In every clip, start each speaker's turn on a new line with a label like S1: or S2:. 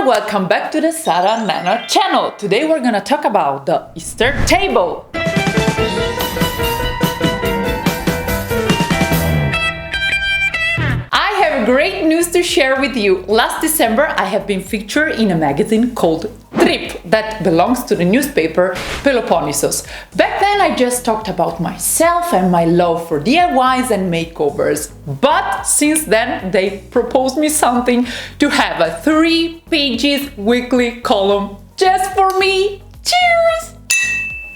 S1: welcome back to the Sara Nana channel. Today we're gonna talk about the Easter table. I have great news to share with you. Last December I have been featured in a magazine called Trip that belongs to the newspaper Peloponnesos. Back then I just talked about myself and my love for DIYs and makeovers. But since then they proposed me something to have a 3 pages weekly column just for me. Cheers!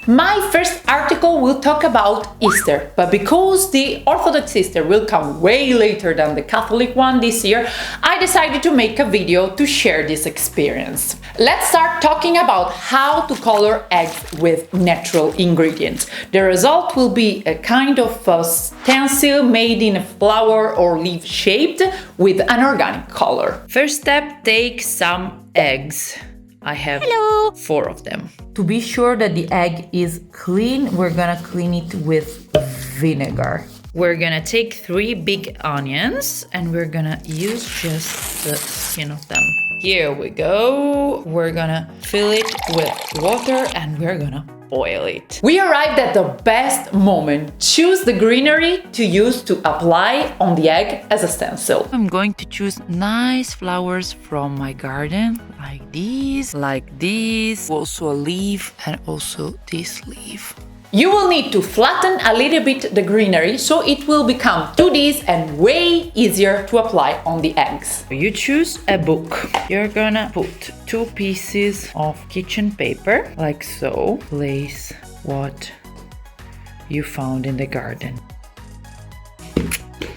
S1: My first article will talk about Easter, but because the Orthodox Easter will come way later than the Catholic one this year, I decided to make a video to share this experience. Let's start talking about how to color eggs with natural ingredients. The result will be a kind of a stencil made in a flower or leaf shaped with an organic color. First step, take some eggs. I have 4 of them. To be sure that the egg is clean, we're gonna clean it with vinegar. We're gonna take 3 big onions and we're gonna use just the skin of them. Here we go. We're gonna fill it with water and we're gonna boil it. We arrived at the best moment. Choose the greenery to use to apply on the egg as a stencil. I'm going to choose nice flowers from my garden, like this, also a leaf and also this leaf. You will need to flatten a little bit the greenery so it will become 2Ds and way easier to apply on the eggs. You choose a book. You're gonna put 2 pieces of kitchen paper, like so. Place what you found in the garden.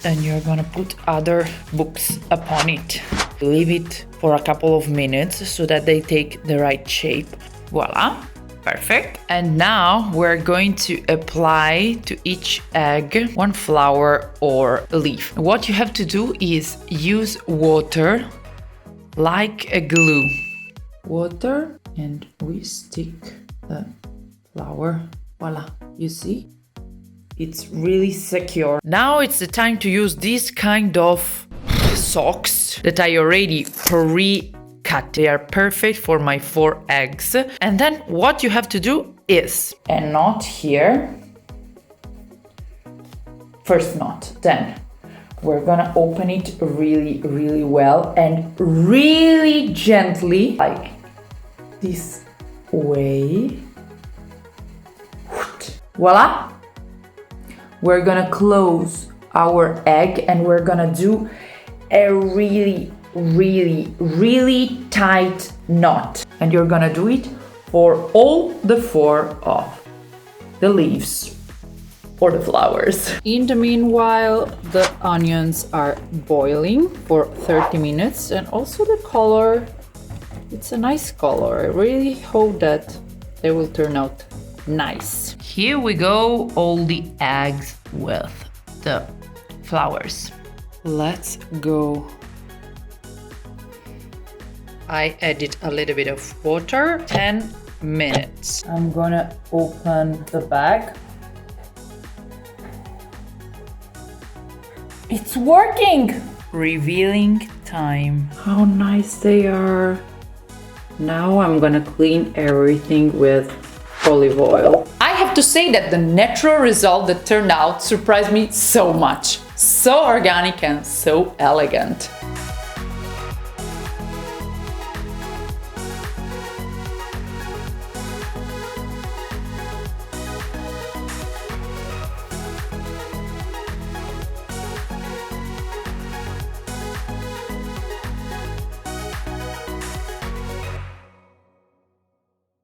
S1: Then you're gonna put other books upon it. Leave it for a couple of minutes so that they take the right shape. Voila! Perfect. And now we're going to apply to each egg 1 flower or leaf. What you have to do is use water like a glue. Water, and we stick the flower. Voila, you see? It's really secure. Now it's the time to use this kind of socks that I already pre-cut. They are perfect for my 4 eggs. And then what you have to do is a knot here. First knot. Then we're gonna open it really well and really gently, like this way. Voila! We're gonna close our egg and we're gonna do a really tight knot, and you're gonna do it for all the 4 of the leaves or the flowers. In the meanwhile, the onions are boiling for 30 minutes and also the color, it's a nice color. I really hope that they will turn out nice. Here we go, all the eggs with the flowers. Let's go. I added a little bit of water, 10 minutes. I'm gonna open the bag. It's working! Revealing time. How nice they are. Now I'm gonna clean everything with olive oil. I have to say that the natural result that turned out surprised me so much. So organic and so elegant.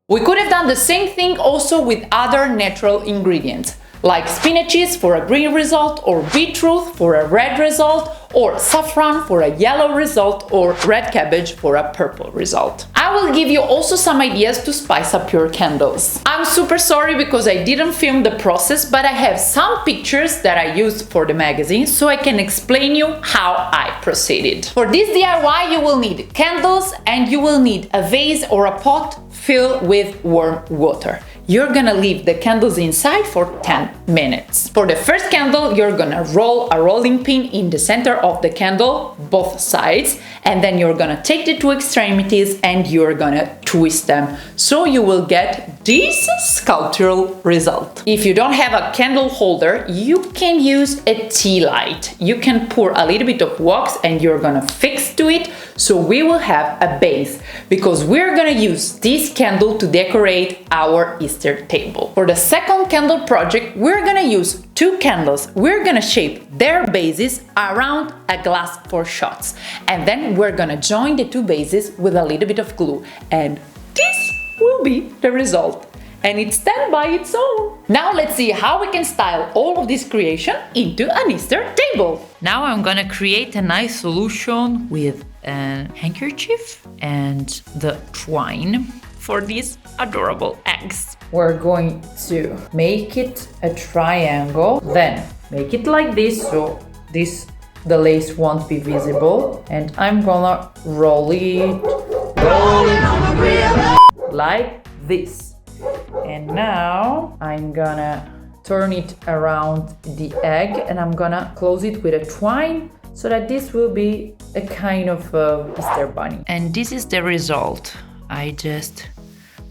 S1: We could have done the same thing also with other natural ingredients, like spinaches for a green result, or beetroot for a red result, or saffron for a yellow result, or red cabbage for a purple result. I will give you also some ideas to spice up your candles. I'm super sorry because I didn't film the process, but I have some pictures that I used for the magazine, so I can explain you how I proceeded. For this DIY you will need candles and you will need a vase or a pot filled with warm water. you're gonna leave the candles inside for 10 minutes. For the first candle, you're gonna roll a rolling pin in the center of the candle, both sides, and then you're gonna take the two extremities and you're gonna twist them, so you will get this sculptural result. If you don't have a candle holder, you can use a tea light. You can pour a little bit of wax and you're gonna fix to it, so we will have a base, because we're gonna use this candle to decorate our Easter table. For the second candle project, we're gonna use two candles. We're gonna shape their bases around a glass for shots, and then we're gonna join the two bases with a little bit of glue, and this will be the result. And it's done by its own. Now let's see how we can style all of this creation into an Easter table. Now I'm gonna create a nice solution with a handkerchief and the twine for these adorable eggs. We're going to make it a triangle, then make it like this, so the lace won't be visible, and I'm gonna roll it like this. And now I'm gonna turn it around the egg and I'm gonna close it with a twine, so that this will be a kind of Easter bunny. And this is the result. I just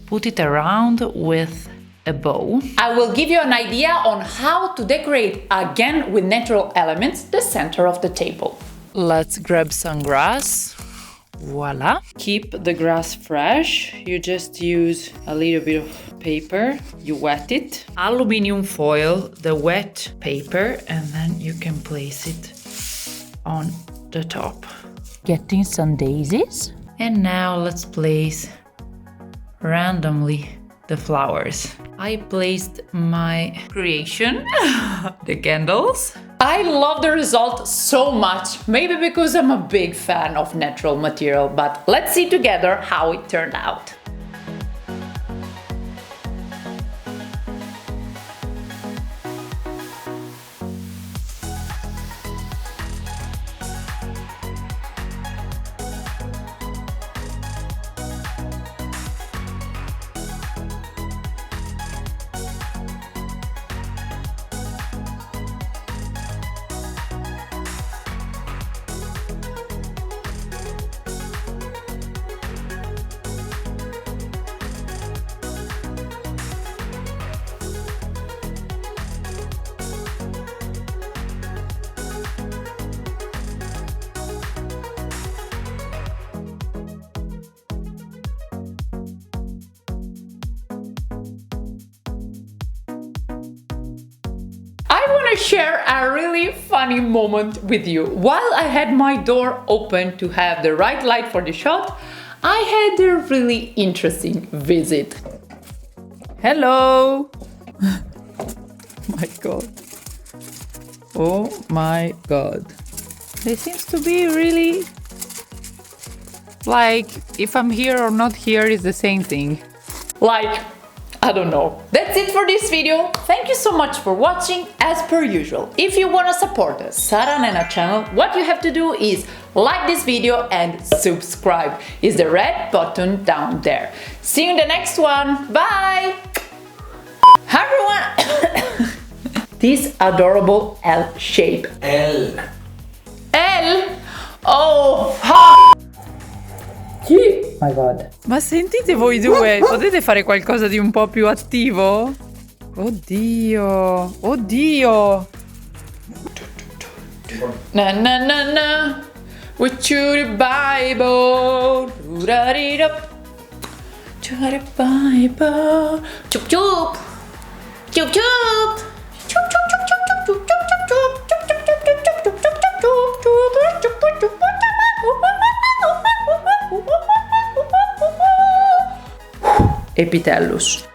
S1: put it around with a bow. I will give you an idea on how to decorate again with natural elements the center of the table. Let's grab some grass. Voila! Keep the grass fresh. You just use a little bit of paper, you wet it, aluminium foil the wet paper, and then you can place it on the top. Getting some daisies. And now let's place randomly the flowers. I placed my creation, the candles. I love the result so much, maybe because I'm a big fan of natural material, but let's see together how it turned out. Share a really funny moment with you. While I had my door open to have the right light for the shot, I had a really interesting visit. Hello! My God. Oh my God. They seems to be really like if I'm here or not here is the same thing. Like, I don't know. That's it for this video. Thank you so much for watching. As per usual, if you want to support us, Sara Nena channel, what you have to do is like this video and subscribe. Is the red button down there. See you in the next one. Bye! Hi everyone! This adorable L shape.
S2: L.
S1: L? Oh, fuck! My God.
S3: Ma sentite voi due, potete fare qualcosa di un po' più attivo? Oddio, oddio.
S1: Na na na na. With you the Bible. Do-da-dee-da. To the Bible. Chup chup. Chup chup. Chup chup chup chup chup chup chup chup chup chup chup chup chup chup chup chup chup chup chup. Epitellus.